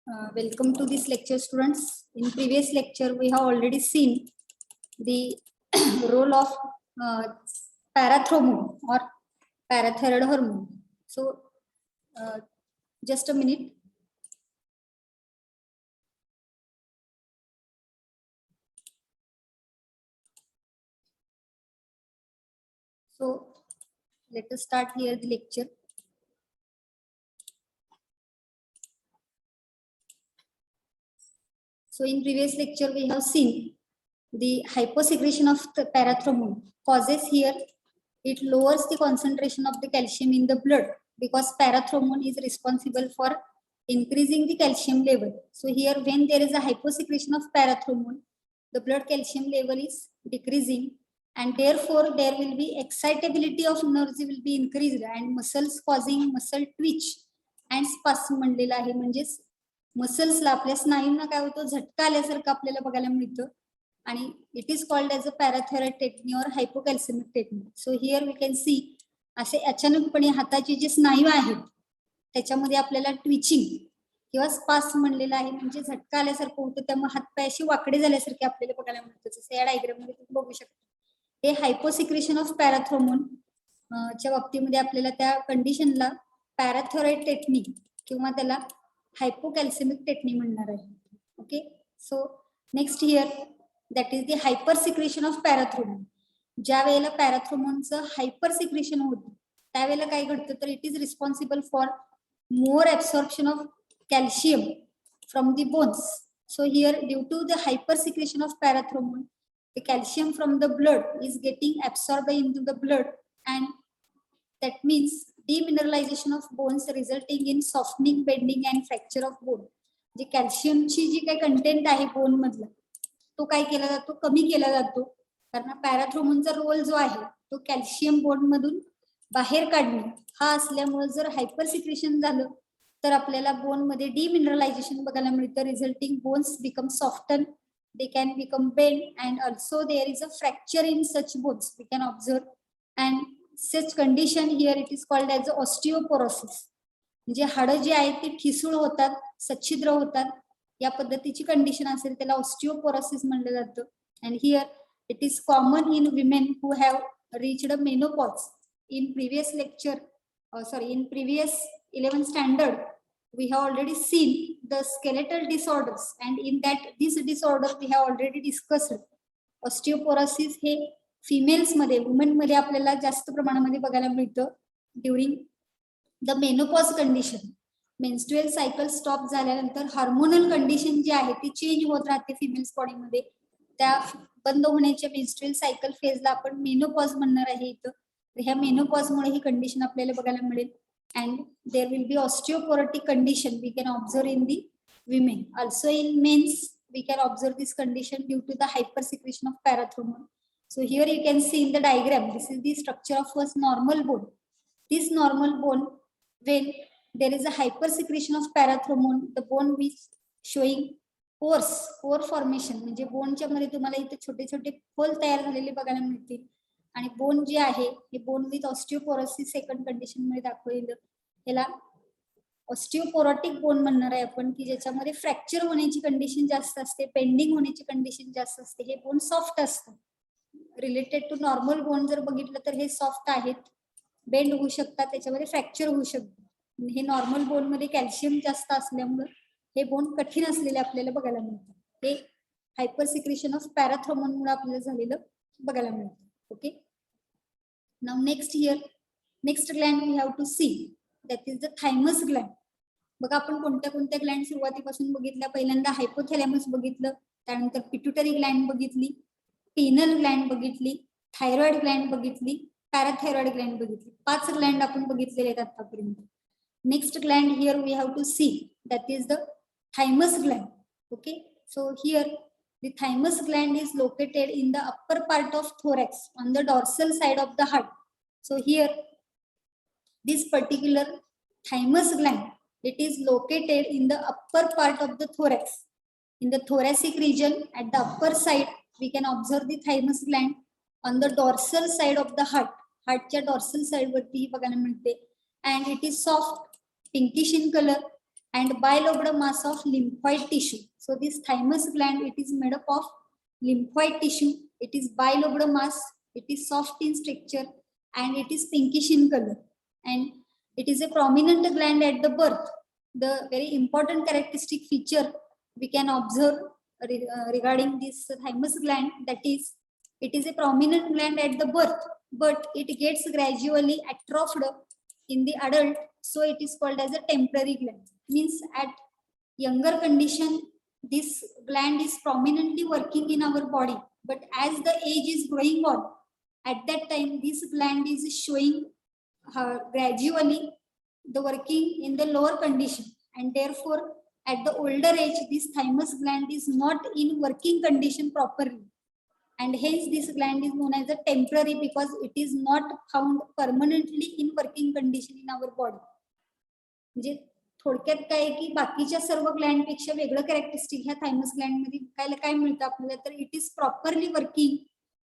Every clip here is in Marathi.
Welcome to this lecture, students. In previous lecture, we have already seen the role of parathormone or parathyroid hormone. So, just a minute. So, let us start here the lecture. So, in previous lecture, we have seen the hyposecretion of the parathormone causes here it lowers the concentration of the calcium in the blood because parathormone is responsible for increasing the calcium level. So here when there is a hyposecretion of parathormone, the blood calcium level is decreasing and therefore there will be excitability of nerves will be increased and muscles causing muscle twitch and spasm म्हणलेला आहे म्हणजेच मसल्सला आपल्या स्नायूंना काय होतं झटका आल्यासारखं आपल्याला बघायला मिळतं आणि it is called as a parathyroid tetany or hypocalcaemic tetany. So here we can see असे अचानकपणे हाताचे जे स्नायू आहेत त्याच्यामध्ये आपल्याला ट्विचिंग किंवा स्पास म्हणलेलं आहे म्हणजे झटका आल्यासारखं होतं त्यामुळे हातपाय असे वाकडे झाल्यासारखे आपल्याला बघायला मिळतं जसं या डायग्राम मध्ये तुम्ही बघू शकता. हे हायपोसिक्रेशन ऑफ पॅराथॉर्मोन च्या बाबतीमध्ये आपल्याला त्या कंडिशनला पॅराथायरॉइड टेक्नी किंवा त्याला हायपोकॅल्सेमिक टेक्नी म्हणणार आहे. Okay, so next here that is the hypersecretion of parathormone. ज्या वेळेला पॅराथ्रोमोनचं हायपर सिक्रेशन होतं त्यावेळेला काय घडतं तर it is responsible for more absorption of calcium from the bones. So here due to the hypersecretion of parathormone the calcium from the blood is getting absorbed into the blood and that means demineralization of bones resulting in softening, bending and fracture of bone. जे कॅल्शियमची जी काही कंटेंट आहे बोन मधला तो काय केला जातो कमी केला जातो कारण पॅराथ्रोमोनचा रोल जो आहे तो कॅल्शियम बोन मधून बाहेर काढणे हा असल्यामुळे जर हायपर सिक्रेशन झालं तर आपल्याला बोन मध्ये डिमिनरलायझेशन बघायला मिळतं resulting bones become soften, they can become bent and also there is a fracture in such bones we can observe and such condition here it is called as osteoporosis. म्हणजे हाडं जे आहेत ते ठिसूळ होतात सच्छिद्र होतात या पद्धतीची कंडिशन असेल त्याला ऑस्टिओपोरोसिस म्हणलं जातं. and here it is common in women who have reached a menopause. in previous lecture in previous 11th standard we have already seen the skeletal disorders and in that this disorder we have already discussed osteoporosis हे females मध्ये women मध्ये आपल्याला जास्त प्रमाणामध्ये बघायला मिळतं during the menopause condition. Menstrual cycle stop झाल्यानंतर हार्मोनल कंडिशन जी आहे ती चेंज होत राहते फिमेल्स बॉडीमध्ये त्या बंद होण्याच्या मेन्स्ट्रुअल सायकल फेजला आपण मेनोपॉज म्हणणार आहे इथं. ह्या मेनोपॉज मुळे ही कंडिशन आपल्याला बघायला मिळेल and there will be osteoporotic condition we can observe in the women. Also in men's we can observe this condition due to the hypersecretion of parathormone. So here you can see in the diagram this is the structure of a normal bone. This normal bone when there is a hypersecretion of parathormone the bone is showing pore formation म्हणजे बोनच्या मध्ये तुम्हाला इथे छोटे छोटे होल तयार झालेले बघायला मिळतील आणि बोन जे आहे हे bone with osteoporosis second condition मध्ये दाखवलेलं याला ऑस्टिओपोरोटिक बोन म्हणणार आहे आपण की ज्याच्यामध्ये फ्रॅक्चर होण्याची कंडिशन जास्त असते बेंडिंग होण्याची कंडिशन जास्त असते. हे बोन सॉफ्ट असतं रिलेटेड टू नॉर्मल बोन जर बघितलं तर हे सॉफ्ट आहेत बेंड होऊ शकतात त्याच्यामध्ये फ्रॅक्चर होऊ शकतं. हे नॉर्मल बोन मध्ये कॅल्शियम जास्त असल्यामुळे हे बोन कठीण असलेले आपल्याला बघायला मिळतं. हे हायपर सिक्रेशन ऑफ पॅराथॉर्मोन मुळे आपल्याला झालेलं बघायला मिळतं. Okay, now next here next gland we have to see that is the thymus gland. बघा आपण कोणत्या कोणत्या ग्लँड सुरुवातीपासून बघितल्या पहिल्यांदा हायपोथॅलॅमस बघितलं त्यानंतर पिट्युटरी ग्लँड बघितली पीनल ग्लँड बघितली थायरॉइड ग्लँड बघितली पॅराथायरॉइड ग्लँड बघितली 5 ग्लँड आपण बघितलेले आहेत आतापर्यंत. Next gland here we have to see that is the thymus gland. Okay, so here the thymus gland is located in the upper part of thorax on the dorsal side of the heart. So here this particular thymus gland it is located in the upper part of the thorax. In the thoracic region at the upper side we can observe the thymus gland on the dorsal side of the heart. हार्टच्या dorsal side वरती बघायला मिळते and it is soft pinkish in color and bilobed mass of lymphoid tissue. So this thymus gland, it is made up of lymphoid tissue. It is bilobed mass. It is soft in structure and it is pinkish in color. And it is a prominent gland at the birth. The very important characteristic feature we can observe regarding this thymus gland, that is, it is a prominent gland at the birth, but it gets gradually atrophied in the adult. So it is called as a temporary gland. Means at younger condition, this gland is prominently working in our body, but as the age is growing on, at that time this gland is showing gradually the working in the lower condition, and therefore at the older age this thymus gland is not in working condition properly, and hence this gland is known as a temporary because it is not found permanently in working condition in our body. म्हणजे थोडक्यात काय की बाकीच्या सर्व ग्लँड पेक्षा वेगळं कॅरेक्टरिस्टिक ह्या थायमस ग्लँड मध्ये काय मिळतं आपल्याला, तर it is properly working,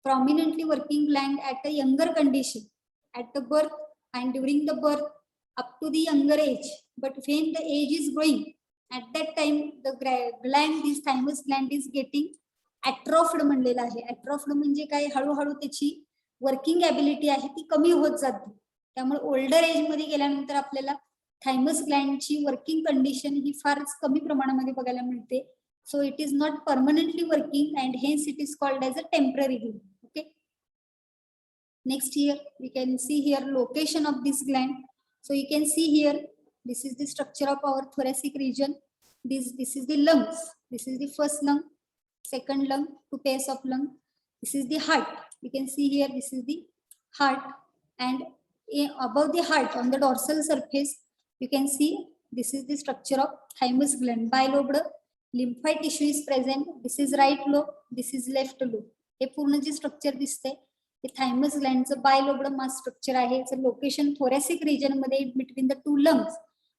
prominently working gland at a younger condition, at the birth and during the birth up to the younger age. But when the age is growing, at that time the gland, this thymus gland is getting atrophied म्हणलेलं आहे. atrophied म्हणजे काय, हळूहळू त्याची वर्किंग ॲबिलिटी आहे ती कमी होत जाते. त्यामुळे ओल्डर एज मध्ये गेल्यानंतर आपल्याला थायमस ग्लँडची वर्किंग कंडिशन ही फारच कमी प्रमाणामध्ये बघायला मिळते. So it is not permanently working and hence it is called as a temporary gland. Okay. Next here we can see here location of this gland. So you can see here, this is the structure of our thoracic region. This is the lungs. This is the first lung, second lung, two pairs of lung. This is the heart. You can see here, this is the heart, and above the heart on the dorsal surface you can see this is the structure of thymus gland. Bilobed lymphoid tissue is present. This is right lobe, this is left lobe. हे पूर्ण जे स्ट्रक्चर दिसते हे थायमस ग्लँडचं बायलोबड मास स्ट्रक्चर आहे. याचं लोकेशन thoracic region मध्ये between the two lungs.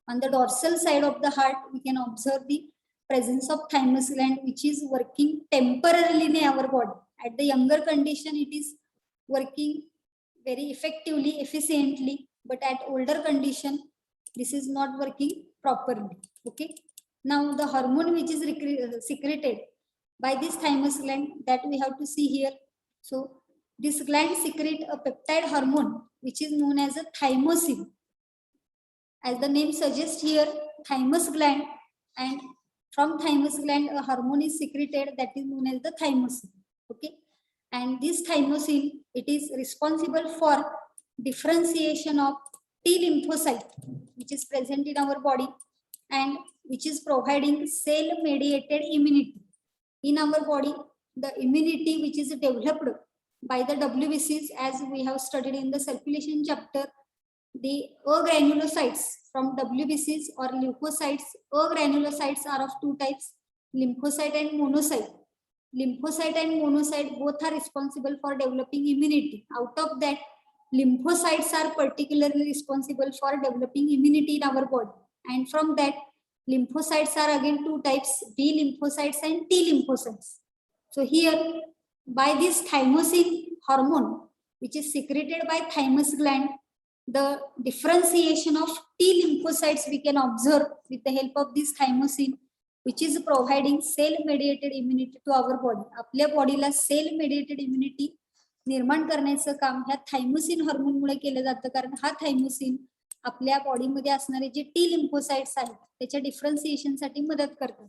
On the dorsal side of the heart we can observe the presence of thymus gland which is working temporarily in our body. At the younger condition it is working very effectively, efficiently, but at older condition this is not working properly. Okay. Now the hormone which is secreted by this thymus gland, that we have to see here. So this gland secrete a peptide hormone which is known as a thymosin. As the name suggests here, thymus gland, and from thymus gland a hormone is secreted that is known as the thymosin. Okay. And this thymosin, it is responsible for differentiation of T lymphocyte which is present in our body and which is providing cell mediated immunity in our body. The immunity which is developed by the WBCs, as we have studied in the circulation chapter, the agranulocytes from WBCs or leukocytes. Agranulocytes are of two types, lymphocyte and monocyte. Lymphocyte and monocyte both are responsible for developing immunity. Out of that, lymphocytes are particularly responsible for developing immunity in our body, and from that lymphocytes are again two types, B lymphocytes and T lymphocytes. So here by this thymosin hormone which is secreted by thymus gland, the differentiation of T lymphocytes we can observe with the help of this thymosin which is providing cell mediated immunity to our body. आपल्या बॉडीला सेल मेडिएटेड इम्युनिटी निर्माण करण्याचं काम ह्या थायमोसिन हार्मोन मुळे केलं जातं, कारण हा थायमोसिन आपल्या बॉडीमध्ये असणारे जे टी लिम्फोसाइट्स आहेत त्याच्या डिफरन्सिएशन साठी मदत करतात.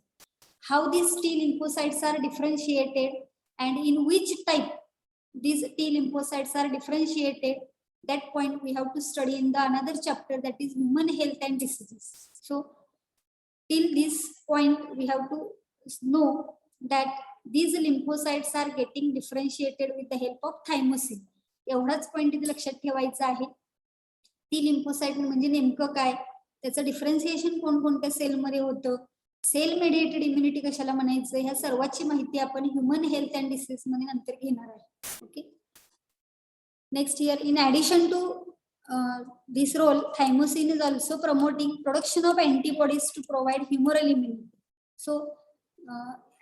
How this T lymphocytes are differentiated and in which type these T lymphocytes are differentiated, that point we have to study in the another chapter, that is human health and diseases. So till this point we have to know that these lymphocytes are getting differentiated with the help of thymosin. एवढाच पॉइंट इथे लक्षात ठेवायचा आहे. टी लिम्फोसाइट म्हणजे नेमकं काय, त्याचं डिफरन्सिएशन कोणकोणत्या सेल मध्ये होतं, सेल मेडिएटेड इम्युनिटी कशाला म्हणायचं, ह्या सर्वाची माहिती आपण ह्युमन हेल्थ अँड डिसीज मध्ये नंतर घेणार आहे. Okay. Next here, in addition to this role, thymosin is also promoting production of antibodies to provide humoral immunity. So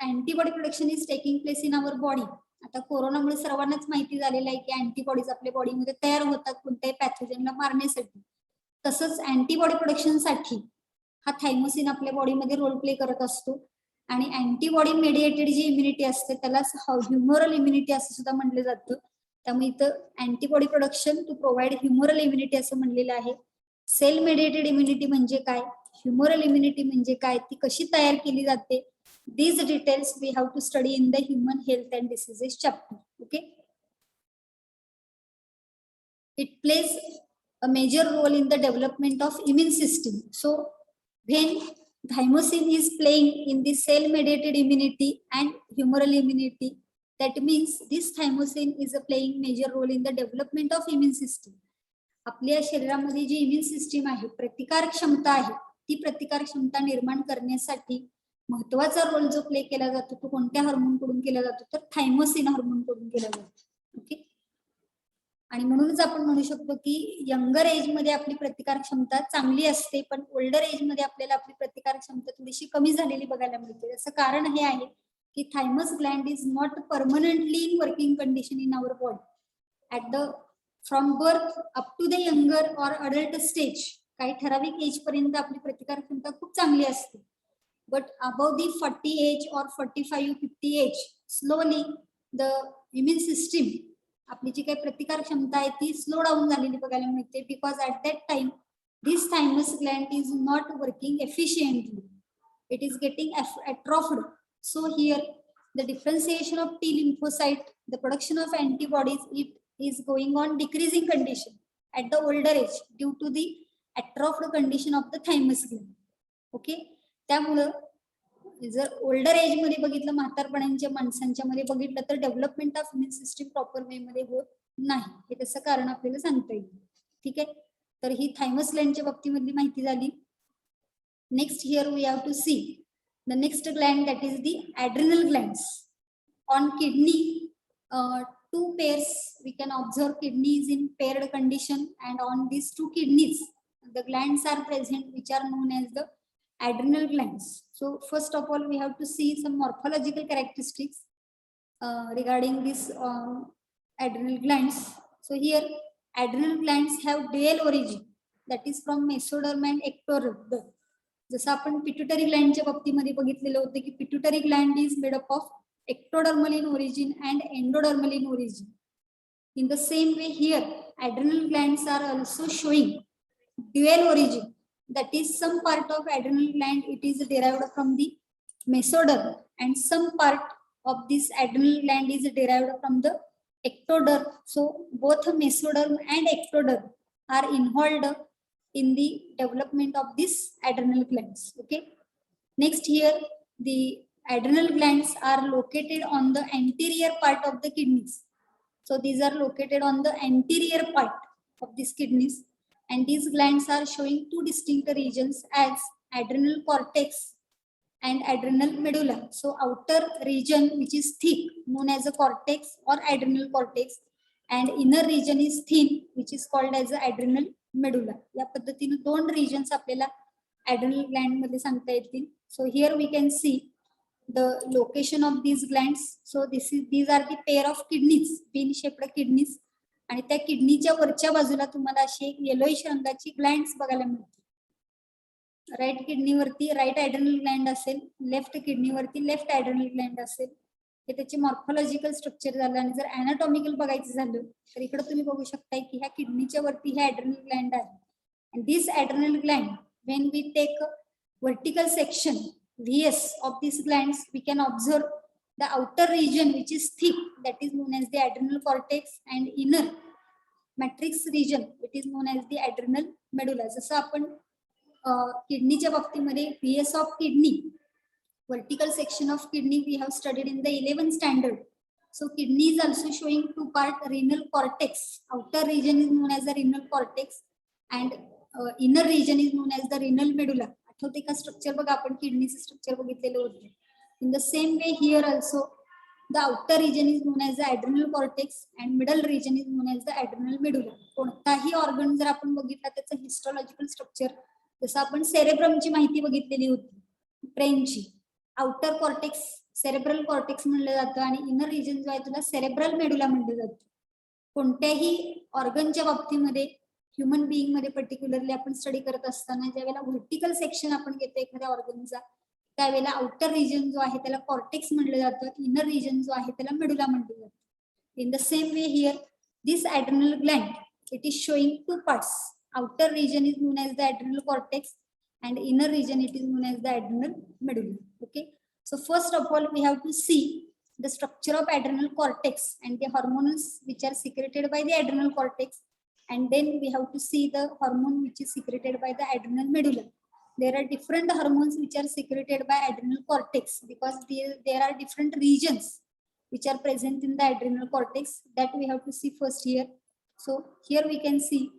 antibody production is taking place in our body. आता कोरोनामुळे सर्वांनाच माहिती झालेलं आहे की अँटीबॉडीज आपल्या बॉडीमध्ये तयार होतात कोणत्याही पॅथोजनला मारण्यासाठी. तसंच अँटीबॉडी प्रोडक्शन साठी हा थायमोसिन आपल्या बॉडीमध्ये रोल प्ले करत असतो आणि अँटीबॉडी मेडिएटेड जी इम्युनिटी असते त्यालाच ह्युमरल इम्युनिटी असं सुद्धा म्हटलं जातं. त्यामुळे इथं antibody production to provide humoral immunity असं म्हणलेलं आहे. सेल मेडिएटेड इम्युनिटी म्हणजे काय, ह्युमरल इम्युनिटी म्हणजे काय, ती कशी तयार केली जाते, these details we have to study in the human health and diseases chapter. Okay, it plays a major role in the development of immune system. So when thymosin is playing in the cell mediated immunity and humoral immunity, that means this thymosin is playing major role in the development of immune system. आपल्या शरीरामध्ये जी इम्युन सिस्टीम आहे, प्रतिकार क्षमता आहे, ती प्रतिकार क्षमता निर्माण करण्यासाठी महत्वाचा रोल जो प्ले केला जातो तो कोणत्या हार्मोन कडून केला जातो, तर थायमोसिन हार्मोन कडून केला जातो. ओके, आणि म्हणूनच आपण म्हणू शकतो की यंगर एज मध्ये आपली प्रतिकार क्षमता चांगली असते, पण ओल्डर एज मध्ये आपल्याला आपली प्रतिकार क्षमता थोडीशी कमी झालेली बघायला मिळते. याचं कारण हे आहे की thymus gland is not permanently in working condition in our body at the from birth up to the younger or adult stage. काही ठराविक एज पर्यंत आपली प्रतिकार क्षमता खूप चांगली असते, but above the 40 age or 45-50 age slowly the immune system, आपली जी काही प्रतिकार क्षमता आहे ती स्लो डाऊन झालेली बघायला मिळते, because at that time this thymus gland is not working efficiently, it is getting atrophied. So here the differentiation of T lymphocyte, the production of antibodies, it is going on decreasing condition at the older age due to the atrophied condition of the thymus gland. Okay, त्यामुळं जर ओल्डर एज मध्ये बघितलं, म्हातारपणाच्या माणसांच्या मध्ये बघितलं तर development of immune system proper way मध्ये होत नाही. हे त्याचं कारण आपल्याला सांगता येईल. ठीक आहे, तर ही थायमस ग्लँडच्या बाबतीमधली माहिती झाली. Next here we have to see the next gland, that is the adrenal glands. On kidney, two pairs we can observe kidneys in paired condition, and on these two kidneys the glands are present which are known as the adrenal glands. So first of all we have to see some morphological characteristics regarding this adrenal glands. So here adrenal glands have dual origin, that is from mesoderm and ectoderm. जसं आपण पिट्युटरी ग्लँडच्या बाबतीमध्ये बघितलेलं होतं की pituitary Gland is made up of ectodermal in origin and endodermal in origin. In the same way here adrenal glands are also showing dual origin, that is some part of adrenal gland it is derived from the mesoderm and some part of this adrenal gland is derived from the ectoderm. So both mesoderm and ectoderm are involved in the development of this adrenal glands. Okay, next here the adrenal glands are located on the anterior part of the kidneys. So these are located on the anterior part of these kidneys, and these glands are showing two distinct regions as adrenal cortex and adrenal medulla. So outer region which is thick known as a cortex or adrenal cortex, and inner region is thin which is called as a adrenal medulla. या पद्धतीने दोन रिजन्स आपल्याला ऍड्रेनल ग्लँड मध्ये सांगता येतील. So here we can see the location of these glands. So these are the pair of kidneys, bean shaped kidneys, आणि त्या किडनीच्या वरच्या बाजूला तुम्हाला अशी एक येलोइश रंगाची ग्लँड्स बघायला मिळतील. राईट किडनीवरती राईट ऍड्रेनल ग्लँड असेल, लेफ्ट किडनीवरती लेफ्ट ऍड्रेनल ग्लँड असेल. हे त्याचे मॉर्फोलॉजिकल स्ट्रक्चर झालं. आणि जर अॅनाटॉमिकल बघायचं झालं तर इकडे तुम्ही बघू शकताय की ह्या किडनीच्या वरती हे ऍड्रेनल ग्लँड आहे. and this adrenal gland, when we take a vertical section VS of these glands, we can observe the outer region which is thick, that is known as the adrenal cortex, and inner matrix region it is known as the adrenal medulla. जसं आपण किडनीच्या बाबतीमध्ये VS of kidney, vertical section of kidney we have studied in the 11th standard. So kidney is also showing two part renal cortex. Outer region is known as the renal cortex and inner region is known as the renal medulla. आठवते का स्ट्रक्चर बघा, आपण किडनीचं स्ट्रक्चर बघितलेलं होतं. In the same way here also the outer region is known as the adrenal cortex and middle region is known as the adrenal medulla. कोणताही ऑर्गन जर आपण बघितला त्याचं हिस्टोलॉजिकल स्ट्रक्चर, जसं आपण सेरेब्रमची माहिती बघितलेली होती ब्रेनची, आउटर कॉर्टेक्स सेरेब्रल कॉर्टेक्स म्हणलं जातं आणि इनर रिजन जो आहे तुला सेरेब्रल मेडुला म्हणलं जातं. कोणत्याही ऑर्गनच्या बाबतीमध्ये ह्युमन बिईंग मध्ये पर्टिक्युलरली आपण स्टडी करत असताना ज्यावेळेला व्हर्टिकल सेक्शन आपण घेतो एखाद्या ऑर्गनचा, त्यावेळेला आउटर रिजन जो आहे त्याला कॉर्टेक्स म्हटलं जातं, इनर रिजन जो आहे त्याला मेडुला म्हटलं जातं. In the same way here, this adrenal gland, it is showing two parts. Outer region is known as the adrenal cortex and inner region it is known as the adrenal medulla. Okay. So first of all, we have to see the structure of adrenal cortex and the hormones which are secreted by the adrenal cortex. And then we have to see the hormone which is secreted by the adrenal medulla. There are different hormones which are secreted by adrenal cortex because there are different regions which are present in the adrenal cortex that we have to see first here. So here we can see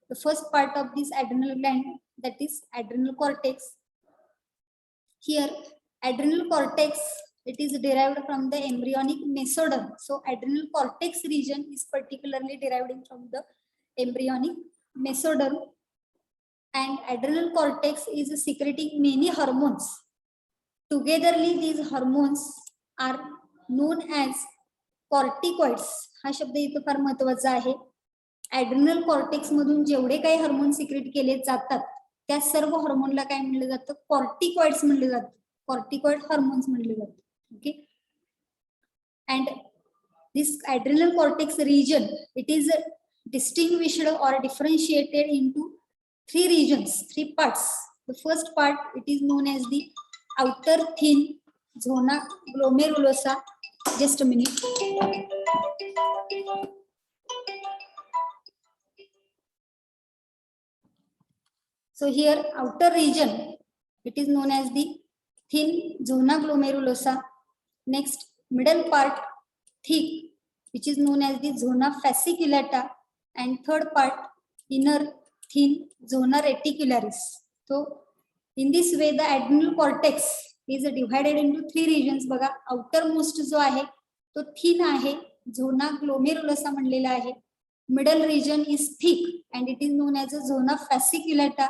the first part of this adrenal gland, that is adrenal cortex. Here adrenal cortex, it is derived from the embryonic mesoderm. So adrenal cortex region is particularly derived from the embryonic mesoderm, and adrenal cortex is secreting many hormones. Togetherly these hormones are known as corticoids. हा शब्द इथं फार महत्वाचा आहे. ऍड्रिनल कॉर्टेक्स मधून जेवढे काही हार्मोन सिक्रेट केले जातात त्या सर्व हार्मोनला काय म्हणलं जातं, कॉर्टिकॉइड्स म्हणलं जातं. कॉर्टिकॉइड हार्मोन्स म्हणले जातात. Okay. And this adrenal cortex region, it is distinguished or differentiated into three regions, three parts. The first part, it is known as the outer thin zona glomerulosa. Just a minute. So here outer region, it is known as the thin zona glomerulosa. Next middle part thick, which is known as the zona fasciculata, and third part inner thin zona reticularis. So in this way the adrenal cortex is divided into three regions. बघा outermost जो आहे तो thin आहे, zona glomerulosa म्हणलेला आहे. Middle region is thick and it is known as a zona fasciculata,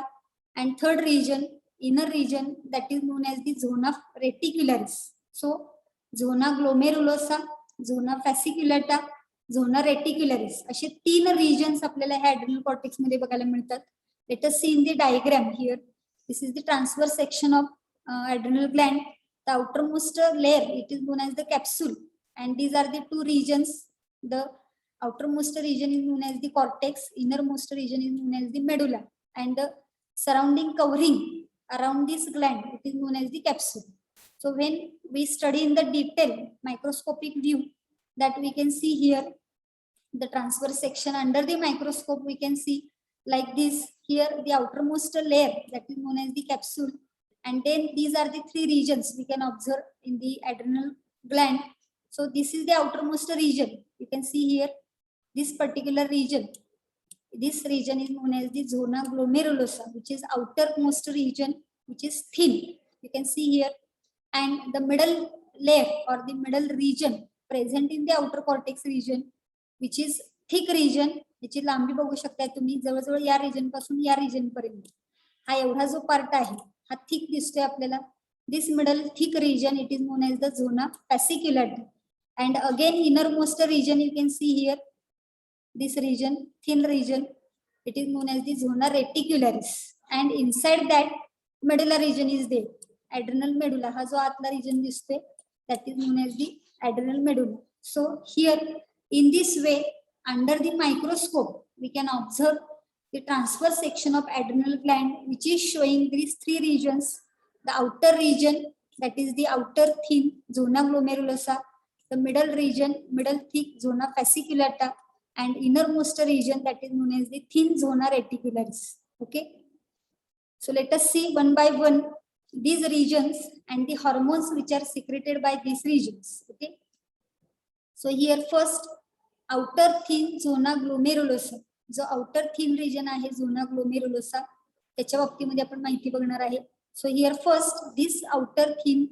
and third region, inner region, that is known as the zona reticularis. So zona glomerulosa, zona fasciculata, झोना रेटिक्युलरिस असे तीन रिजन्स आपल्याला ह्या ऍड्रिनल कॉर्टेक्स मध्ये बघायला मिळतात. Let us see in the diagram here. This is the transverse section of adrenal gland. The outermost layer, it is known as the capsule, and these are the two regions. The outermost region is known as the cortex, innermost region is known as the medulla, and the surrounding covering around this gland, it is known as the capsule. So when we study in the detail microscopic view, that we can see here the transverse section under the microscope, we can see like this. Here the outermost layer, that is known as the capsule, and then these are the three regions we can observe in the adrenal gland. So this is the outermost region. You can see here this particular region. This region is known as the zona glomerulosa, which is outermost region, which is thin. You can see here, and the middle layer or the middle region present in the outer cortex region, which is thick region. याची लांबी बघू शकता तुम्ही, जवळजवळ या रिजन पासून या रिजन पर्यंत हा एवढा जो पार्ट आहे हा थिक दिसतोय आपल्याला. This middle thick region, it is known as the zona fasciculata, and again innermost region, you can see here this region, thin region, it is known as the zona reticularis, and inside that medulla region is there. Adrenal medulla हा जो आतला region दिसतोय, that is known as the adrenal medulla. So here in this way, under the microscope, we can observe the transverse section of adrenal gland, which is showing these three regions. The outer region, that is the outer thin zona glomerulosa, the middle region, middle thick zona fasciculata, and innermost region, that is known as the thin zona reticularis. Okay. So let us see one by one these regions and the hormones which are secreted by these regions. Okay. So here first, outer thin zona glomerulosa. जो outer thin region आहे zona glomerulosa, त्याच्या बाबतीमध्ये आपण माहिती बघणार आहे. So here first, this outer thin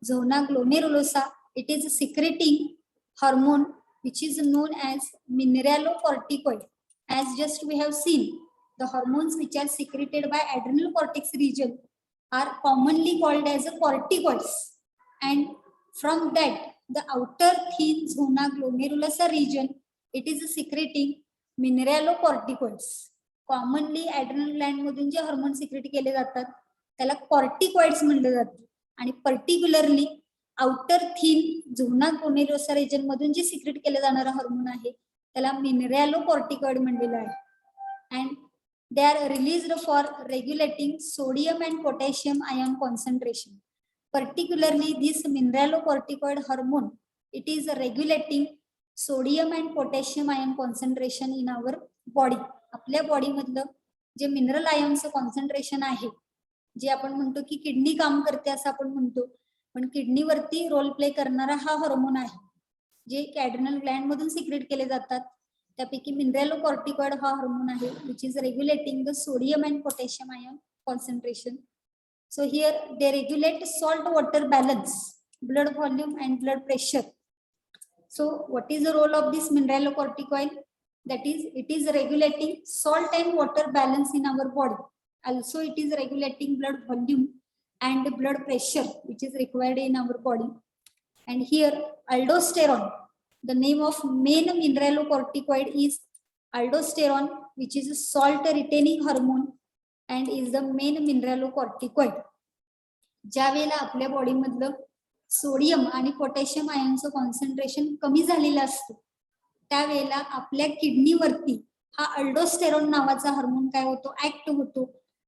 zona glomerulosa, it is secreting hormone which is known as mineralocorticoid. As just we have seen, the hormones which are secreted by adrenal cortex region are commonly called as corticoids, and from that the outer thin zona glomerulosa region, it is secreting mineralocorticoids. Commonly adrenal gland मधून जे हार्मोन सिक्रेट केले जातात त्याला कॉर्टिकॉइड्स म्हणलं जातं. आणि particularly outer thin zona glomerulosa region मधून जे सिक्रेट केलं जाणारं हार्मोन आहे त्याला मिनरॅलोकॉर्टिकॉइड म्हणलेलं आहे. And they are released for regulating sodium and potassium ion concentration. Particularly this mineralocorticoid hormone, it is regulating sodium and potassium ion concentration in our body. आपल्या बॉडी मधलं जे मिनरल आयनचं कॉन्सन्ट्रेशन आहे, जे आपण म्हणतो की किडनी काम करते असं आपण म्हणतो, पण किडनीवरती रोल प्ले करणारा हा हार्मोन आहे जे ऍड्रिनल ग्लँड मधून सिक्रेट केले जातात. त्यापैकी मिनरॅलोकॉर्टिकॉइड हा हार्मोन आहे which is regulating the sodium and potassium ion concentration. So here they regulate salt water balance, blood volume and blood pressure. So what is the role of this mineralocorticoid? that is it is regulating salt and water balance in our body. Also it is regulating blood volume and blood pressure which is required in our body. And here aldosterone, the name of main mineralocorticoid is aldosterone, which is a salt retaining hormone and is the main mineralocorticoid. ज्या वेळेला आपल्या बॉडी मधलं सोडियम आणि पोटॅशियम आयनचं कॉन्सन्ट्रेशन कमी झालेलं असतं त्यावेळेला आपल्या किडनीवरती हा अल्डोस्टेरॉन नावाचा हार्मोन काय होतो, ऍक्ट होतो.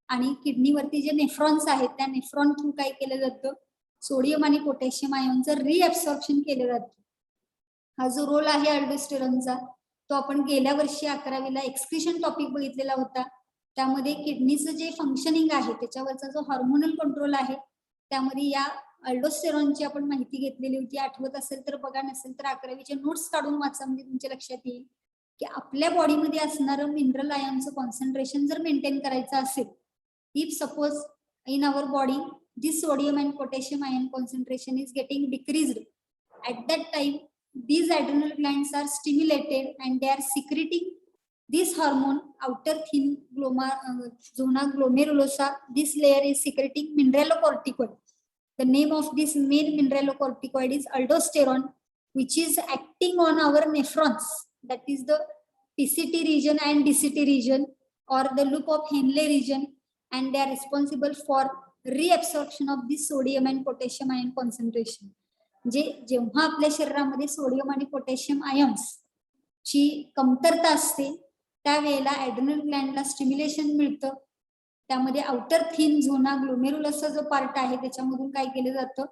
आणि किडनीवरती जे नेफ्रॉन्स आहेत त्या नेफ्रॉन थ्रू काय केलं जातं, सोडियम आणि पोटॅशियम आयनचं रिअब्सॉर्प्शन केलं जातं. हा जो रोल आहे अल्डोस्टेरॉनचा तो आपण गेल्या वर्षी 11वीला एक्सक्रिशन टॉपिक बघितलेला होता. त्यामध्ये किडनीचं जे फंक्शनिंग आहे त्याच्यावरचा जो हार्मोनल कंट्रोल आहे त्यामध्ये या अल्डोस्टेरॉनची आपण माहिती घेतलेली होती. आठवत असेल तर बघा, नसेल तर 11वीचे नोट्स काढून वाचा, म्हणजे तुमच्या लक्षात येईल की आपल्या बॉडीमध्ये असणारं मिनरल आयनचं कॉन्सन्ट्रेशन जर मेंटेन करायचं असेल, if suppose in our body this sodium and potassium ion concentration is getting decreased, at that time these adrenal glands are stimulated and they are secreting this hormone outer thin zona glomerulosa. This layer is secreting mineralocorticoid. The name of this main mineralocorticoid is aldosterone, which is acting on our nephrons, that is the PCT region and DCT region or the loop of Henle region, and they are responsible for reabsorption of this sodium and potassium ion concentration. जेव्हा आपल्या शरीरामध्ये सोडियम आणि पोटॅशियम आयन्स ची कमतरता असते त्यावेळेला ऍड्रिनल ग्लँडला स्टिम्युलेशन मिळतं. त्यामध्ये आउटर थिन झोना ग्लोमेरुलसचा जो पार्ट आहे त्याच्यामधून काय केलं जातं,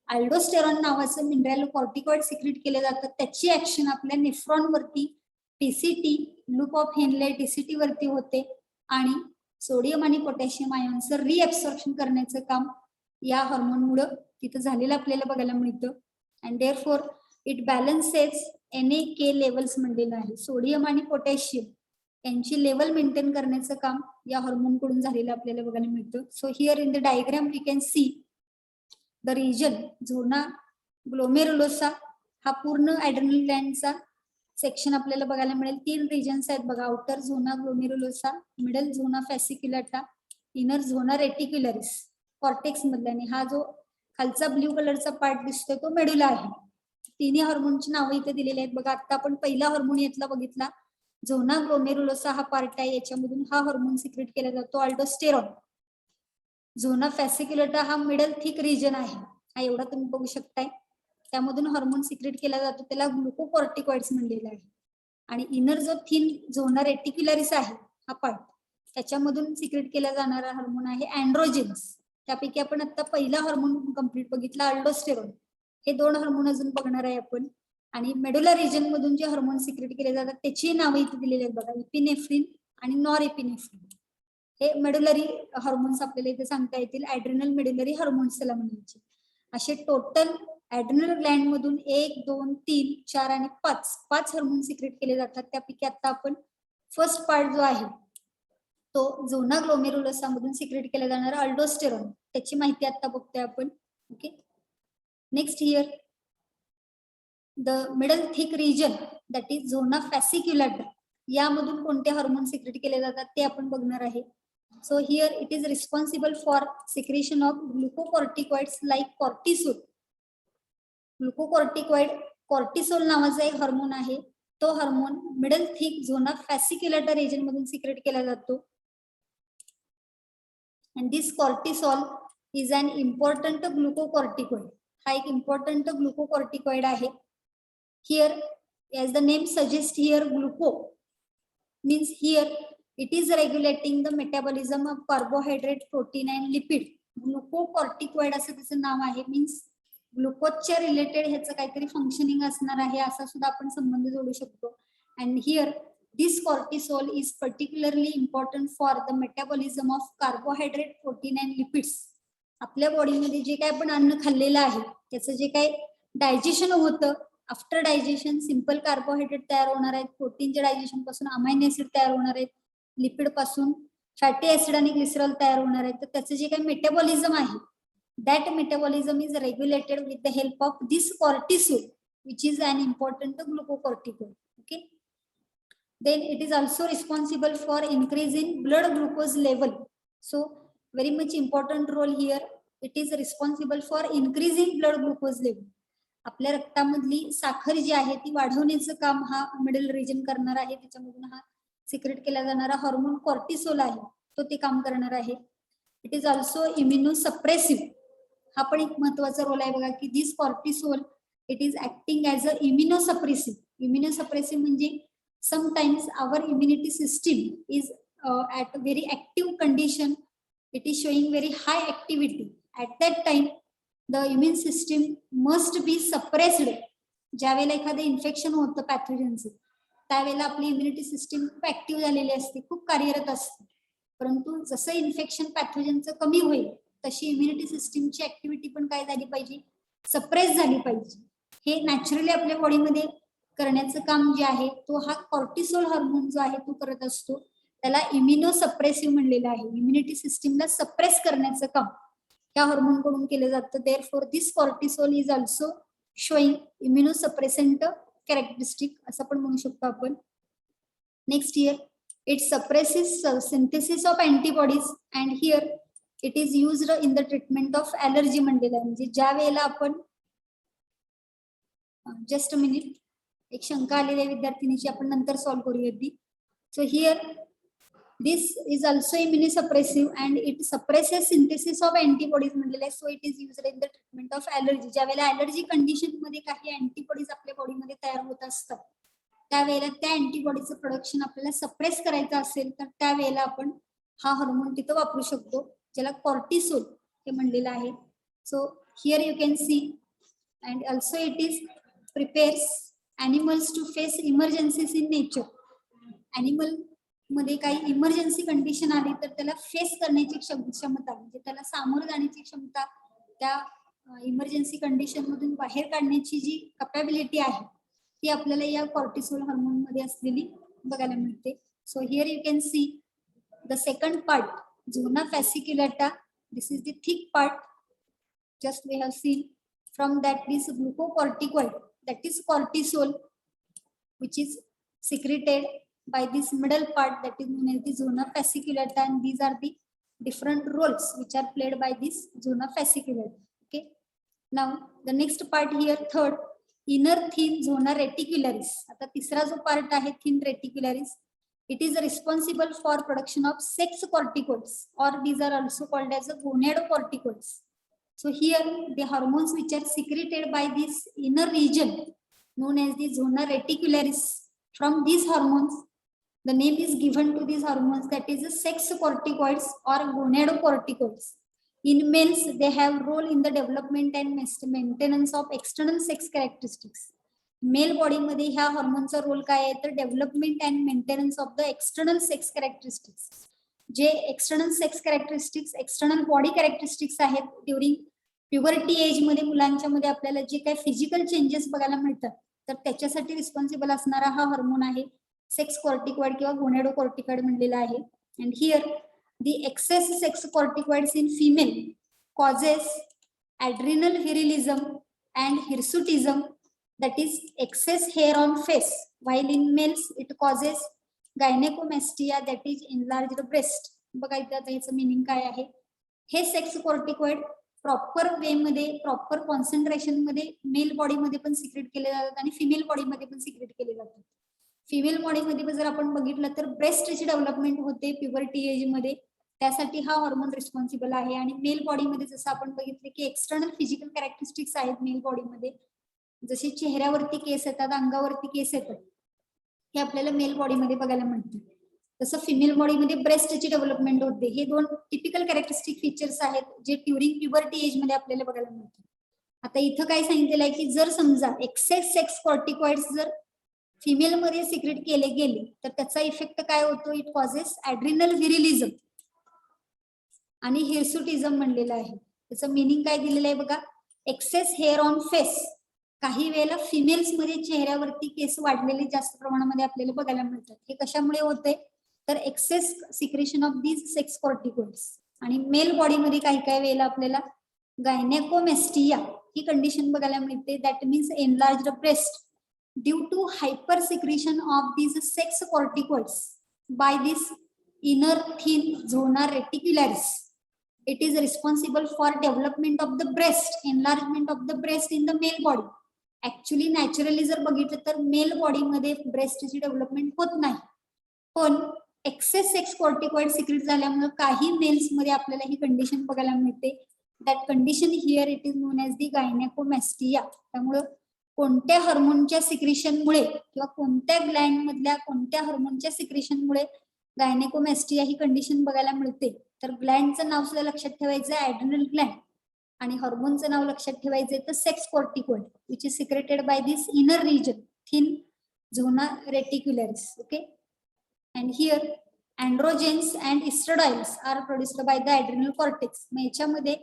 अल्डोस्टेरॉन नावाचं मिनरॅलोकॉर्टिकॉइड सिक्रेट केलं जातं. त्याची ऍक्शन आपल्या नेफ्रॉनवरती PCT loop of Henle DCT वरती होते आणि सोडियम आणि पोटॅशियम आयनचं रिअब्सॉर्प्शन करण्याचं काम या हार्मोनमुळे तिथं झालेलं आपल्याला बघायला मिळतं. And therefore it balances NaK levels म्हणलेलं आहे. सोडियम आणि पोटॅशियम यांची लेवल मेंटेन करण्याचं काम या हार्मोन कडून झालेलं आपल्याला बघायला मिळतं. So here in the diagram we can see the region zona glomerulosa, हा पूर्ण ऍड्रिनल ग्लँडचा सेक्शन आपल्याला बघायला मिळेल. 3 रिजन्स आहेत बघा, outer zona glomerulosa, middle zona fasciculata, inner zona reticularis cortex मधल्याने. हा जो खालचा ब्ल्यू कलरचा पार्ट दिसतोय तो मेडुला आहे. तिन्ही हार्मोनची नावं इथे दिलेली आहेत बघा. आता आपण पहिला हार्मोन यातला बघितला, झोना ग्लोमेरुलोसा हा पार्ट आहे, याच्यामधून हा हार्मोन सिक्रेट केला जातो अल्डोस्टेरॉन. झोना फॅसिक्युलेटा हा मिडल थिक रिजन आहे, हा एवढा तुम्ही बघू शकताय. त्यामधून हार्मोन सिक्रेट केला जातो, त्याला ग्लुकोकॉर्टिकॉइड्स म्हणलेलं आहे. आणि इनर जो थिन झोना रेटिक्युलरिस आहे हा पार्ट, त्याच्यामधून सिक्रेट केला जाणारा हार्मोन आहे अँड्रोजेन्स. त्यापैकी आपण आता पहिला हार्मोन कंप्लीट बघितला अल्डोस्टेरॉन. हे 2 हार्मोन अजून बघणार आहे आपण. आणि मेडुला रिजन मधून जे हार्मोन सिक्रेट केले जातात त्याची नावं इथे दिलेली आहेत बघा, इपिनेफ्रिन आणि नॉर एपिनेफ्रिन. हे मेडुलरी हार्मोन्स आपल्याला इथे सांगता येतील, ऍड्रिनल मेडुलरी हार्मोन्स त्याला म्हणायचे. असे टोटल ऍड्रिनल ग्लँड मधून 1, 2, 3, 4 आणि 5 हार्मोन सिक्रेट केले जातात. त्यापैकी आता आपण फर्स्ट पार्ट जो आहे तो झोना ग्लोमेरुलोसा मधून सिक्रेट केला जाणारा अल्डोस्टेरॉन, त्याची माहिती आता बघतोय आपण. Okay, next here the middle thick region that is zona fasciculata, यामधून कोणते हार्मोन सिक्रेट केले जातात ते आपण बघणार आहे. So here it is responsible for secretion of glucocorticoids like cortisol. Glucocorticoid, cortisol नावाचा एक हार्मोन आहे तो hormone middle thick zona fasciculata region मधून सिक्रेट केला जातो. and this cortisol is an important glucocorticoid. हा एक important glucocorticoid आहे. Here, as the name suggests, here gluco means here it is regulating the metabolism of carbohydrate, protein and lipid. Glucocorticoid असं त्याचं नाव आहे, means ग्लुकोजच्या रिलेटेड ह्याचं काहीतरी फंक्शनिंग असणार आहे असा सुद्धा आपण संबंध जोडू शकतो. and here this cortisol is particularly important for the metabolism of carbohydrate, protein and lipids. आपल्या बॉडीमध्ये जे काय आपण अन्न खाल्लेलं आहे त्याचं जे काय डायजेशन होतं, आफ्टर डायजेशन सिंपल कार्बोहायड्रेट तयार होणार आहेत, प्रोटीनच्या डायजेशन पासून अमायनो ऍसिड तयार होणार आहेत, लिपिड पासून फॅटी ऍसिड आणि ग्लिसरॉल तयार होणार आहेत. तर त्याचं जे काही मेटाबॉलिझम आहे, that metabolism is regulated with the help of this cortisol, which is an important glucocorticoid. Okay, then it is also responsible for increase in blood glucose level. So very much important role here. It is responsible for increasing blood glucose level. आपल्या रक्तामधली साखर जी आहे ती वाढवण्याचं काम हा मिडल रिजन करणार आहे. त्याच्यामधून हा सिक्रेट केला जाणारा हार्मोन कॉर्टिसोल आहे तो ते काम करणार आहे. It is also immunosuppressive. हा पण एक महत्वाचा रोल आहे बघा की this cortisol it is acting as a immunosuppressive. Immunosuppressive म्हणजे sometimes our immunity system is at very active condition, it is showing very high activity. At that time the immune system must be suppressed. ज्या वेळेला एखादं इन्फेक्शन होतं पॅथोजनचं त्यावेळेला आपली इम्युनिटी सिस्टीम खूप ऍक्टिव्ह झालेली असते, खूप कार्यरत असते. परंतु जसं इन्फेक्शन पॅथोजनचं कमी होईल तशी इम्युनिटी सिस्टीमची ऍक्टिव्हिटी पण काय झाली पाहिजे, सप्रेस झाली पाहिजे. हे नॅचरली आपल्या बॉडीमध्ये करण्याचं काम जे आहे तो हा कॉर्टिसोल हार्मोन जो आहे तो करत असतो. त्याला इम्युनोसप्रेसिव्ह म्हणलेलं आहे. इम्युनिटी सिस्टीमला सप्रेस करण्याचं काम या हार्मोन कडून केलं जातं. Therefore this cortisol is also showing immunosuppressant characteristic असं पण म्हणू शकतो आपण. Next here it suppresses synthesis of antibodies and here it is used in the treatment of allergy म्हणलेलं आहे. म्हणजे ज्या वेळेला आपण जस्ट अ मिनिट, एक शंका आलेल्या विद्यार्थिनीची आपण नंतर सॉल्व्ह करूया ती. So here this is also immunosuppressive and it suppresses synthesis of antibodies म्हणलेलं आहे. So it is used in the treatment of allergy. ज्या वेळेला ॲलर्जी कंडिशन मध्ये काही अँटीबॉडीज आपल्या बॉडीमध्ये तयार होत असतात त्यावेळेला त्या अँटीबॉडीचं प्रोडक्शन आपल्याला सप्रेस करायचं असेल तर त्यावेळेला आपण हा हार्मोन तिथं वापरू शकतो ज्याला कॉर्टिसोल हे म्हणलेलं आहे. So here you can see and also it is prepares animals to face emergencies in nature. Animal मध्ये काही इमर्जन्सी कंडिशन आली तर त्याला फेस करण्याची क्षमता म्हणजे त्याला सामोरं जाण्याची क्षमता, त्या इमर्जन्सी कंडिशन मधून बाहेर काढण्याची जी कॅपॅबिलिटी आहे ती आपल्याला या कॉर्टिसोल हार्मोन मध्ये असलेली बघायला मिळते. So here you can see the second part zona fasciculata. This is the thick part. Just we have seen from that this glucocorticoid that is cortisol which is secreted by this middle part that is known as the zona fasciculata, and these are the different roles which are played by this zona fasciculata. Okay, now the next part here, third, inner thin zona reticularis. आता तिसरा जो पार्ट आहे thin reticularis, it is responsible for production of sex corticoids or these are also called as gonadocorticoids. So here the hormones which are secreted by this inner region known as the zona reticularis, from these hormones the name is given to these hormones, that is the sex corticoids or gonadocorticoids. In males they have role in the development and maintenance of external sex characteristics. Male body मध्ये ह्या हार्मोनचा रोल काय आहे तर development and maintenance of the external sex characteristics. जे external sex characteristics, external body characteristics आहेत ड्युरिंग प्युबर्टी एज मध्ये मुलांच्या मध्ये आपल्याला जे काही फिजिकल चेंजेस बघायला मिळतात तर त्याच्यासाठी रिस्पॉन्सिबल असणारा हा हार्मोन आहे सेक्स कॉर्टिकॉइड किंवा गोनॅडोकॉर्टिकॉइड म्हणलेला आहे. And here the excess sex corticoids in female causes adrenal virilism and hirsutism, that is excess hair on face, while in males it causes gynecomastia, that is enlarged breast. बघा इथं याचं मीनिंग काय आहे. हे सेक्स कॉर्टिकॉइड प्रॉपर वे मध्ये प्रॉपर कॉन्सन्ट्रेशन मध्ये मेल बॉडी मध्ये पण सिक्रेट केले जातात आणि फिमेल बॉडी मध्ये पण सिक्रेट केले जातात. फिमेल बॉडीमध्ये जर आपण बघितलं तर ब्रेस्टची डेव्हलपमेंट होते प्युबर्टी एज मध्ये, त्यासाठी हा हॉर्मोन रिस्पॉन्सिबल आहे. आणि मेल बॉडीमध्ये जसं आपण बघितले की एक्सटर्नल फिजिकल कॅरेक्टरिस्टिक्स आहेत मेल बॉडीमध्ये, जसे चेहऱ्यावरती केस येतात, अंगावरती केस येतात, हे आपल्याला मेल बॉडीमध्ये बघायला मिळते. तसं फिमेल बॉडीमध्ये ब्रेस्टची डेव्हलपमेंट होते. हे दोन टिपिकल कॅरेक्टरिस्टिक फीचर्स आहेत जे ड्युरिंग प्युबर्टी एज मध्ये आपल्याला बघायला मिळतात. आता इथं काय सांगितलेलं आहे की जर समजा एक्सेस सेक्स कॉर्टिकॉइड्स जर फिमेल मध्ये सिक्रेट केले गेले तर त्याचा इफेक्ट काय होतो, इट कॉजेस ऍड्रिनल व्हिरिलिझम आणि हिरसुटिझम म्हणलेलं आहे. त्याचं मिनिंग काय दिलेलं आहे बघा, एक्सेस हेअर ऑन फेस. काही वेळेला फिमेल्स मध्ये चेहऱ्यावरती केस वाढलेले जास्त प्रमाणामध्ये आपल्याला बघायला मिळतात. हे कशामुळे होते तर excess secretion of these sex corticoids. आणि मेल बॉडीमध्ये काही काही वेळेला आपल्याला गायनेकोमेस्टिया ही कंडिशन बघायला मिळते, that means enlarged breast due to hypersecretion of these sex corticoids by this inner thin zona reticularis. It is responsible for development of the breast, enlargement of the breast in the male body. Actually naturally जर बघितलं तर मेल बॉडीमध्ये ब्रेस्टची डेव्हलपमेंट होत नाही, पण एक्सेस सेक्स कॉर्टिकॉइड सिक्रेट झाल्यामुळे काही मेल्स मध्ये आपल्याला ही कंडिशन बघायला मिळते. That condition here it is known as the gynaecomastia. त्यामुळे कोणत्या हार्मोनच्या सिक्रेशनमुळे किंवा कोणत्या ग्लँड मधल्या कोणत्या हार्मोनच्या सिक्रेशनमुळे गायनेकोमॅस्टिया ही कंडिशन बघायला मिळते, तर ग्लँडचं नाव सुद्धा लक्षात ठेवायचं ऍड्रिनल ग्लँड, आणि हार्मोनचं नाव लक्षात ठेवायचं तर sex corticoid which is secreted by this inner region thin zona reticularis. Okay, and here androgens and estradiols are produced by the adrenal cortex. मग याच्यामध्ये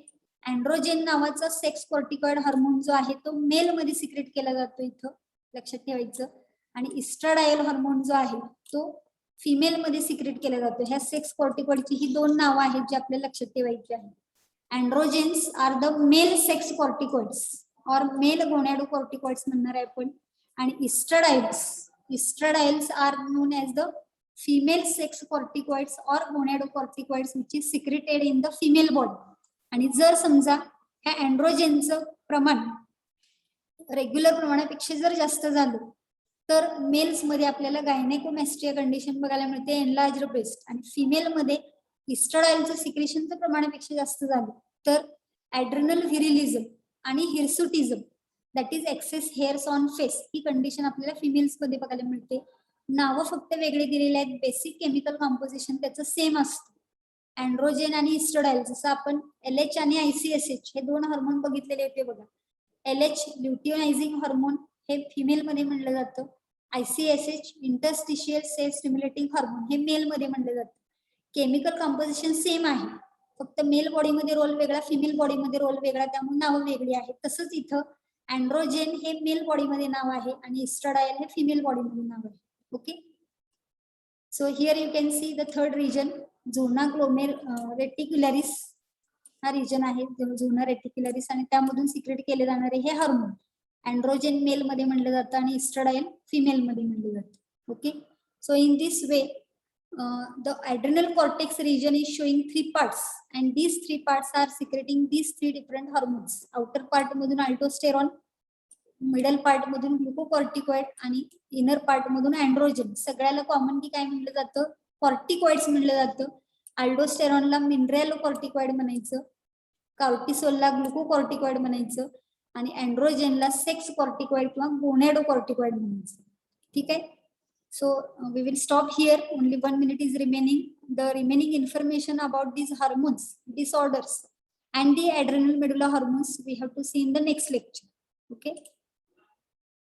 अँड्रोजेन नावाचा सेक्स कॉर्टिकॉइड हार्मोन जो आहे तो मेल मध्ये सिक्रेट केला जातो, इथं लक्षात ठेवायचं. आणि इस्ट्राडायल हार्मोन जो आहे तो फिमेल मध्ये सिक्रेट केला जातो. ह्या सेक्स कॉर्टिकॉइडची ही दोन नावं आहेत जी आपल्याला लक्षात ठेवायची आहेत. Androgens are the male sex corticoids or male gonadocorticoids म्हणणार आहे आपण. आणि estradiols are known as the female sex corticoids or gonadocorticoids which is secreted in the female body. आणि जर समजा ह्या अँड्रोजेनचं प्रमाण रेग्युलर प्रमाणापेक्षा जर जास्त झालं तर मेल्स मध्ये आपल्याला गायनेकोमॅस्टिया कंडिशन बघायला मिळते, एनलार्ज्ड ब्रेस्ट. आणि फिमेल मध्ये इस्ट्राडाइलचं सिक्रेशनचं प्रमाणापेक्षा जास्त झालं तर ऍड्रिनल व्हिरिलिझम आणि hirsutism that is excess hairs on face ही कंडिशन आपल्याला फिमेल्स मध्ये बघायला मिळते. नावं फक्त वेगळे दिलेले आहेत, बेसिक केमिकल कॉम्पोजिशन त्याचं सेम असतं. अँड्रोजेन आणि इस्ट्रोडाइल जसं आपण LH आणि ICSH हे दोन हार्मोन बघितलेले होते बघा. LH ल्युटिओनायझिंग हार्मोन हे फिमेल मध्ये म्हणलं जातं, ICSH interstitial cell stimulating hormone हे मेल मध्ये म्हणलं जातं. केमिकल कॉम्पोजिशन सेम आहे, फक्त मेल बॉडीमध्ये रोल वेगळा, फिमेल बॉडीमध्ये रोल वेगळा, त्यामुळे नावं वेगळी आहेत. तसंच इथं अँड्रोजेन हे मेल बॉडीमध्ये नाव आहे आणि इस्ट्राडायल हे फिमेल बॉडीमध्ये नाव आहे. Okay, so here you can see the third region zona reticularis हा रिजन आहे, झोना रेटिक्युलरिस, आणि त्यामधून सिक्रेट केले जाणारे हे हार्मोन अँड्रोजेन मेल मध्ये म्हणलं जातं आणि इस्ट्राडायल फिमेल मध्ये म्हणलं जातं. Okay, so in this way the adrenal cortex region is showing 3 parts and these 3 parts are secreting these 3 different hormones. Outer part मधून aldosterone, middle part मधून glucocorticoid आणि inner part मधून androgen. सगळ्याला कॉमनली काय म्हणलं जातं, कॉर्टिकॉइड्स म्हणलं जातं. अल्डोस्टेरॉनला मिनरलोकॉर्टिकॉइड म्हणायचं, कॉर्टिसोलला ग्लुकोकॉर्टिकॉइड म्हणायचं आणि अँड्रोजेनला सेक्स कॉर्टिकॉइड किंवा गोनॅडोकॉर्टिकॉइड म्हणायचं. ठीक आहे, so we will stop here, only 1 minute is remaining. The remaining information about these hormones disorders and the adrenal medulla hormones we have to see in the next lecture. Okay.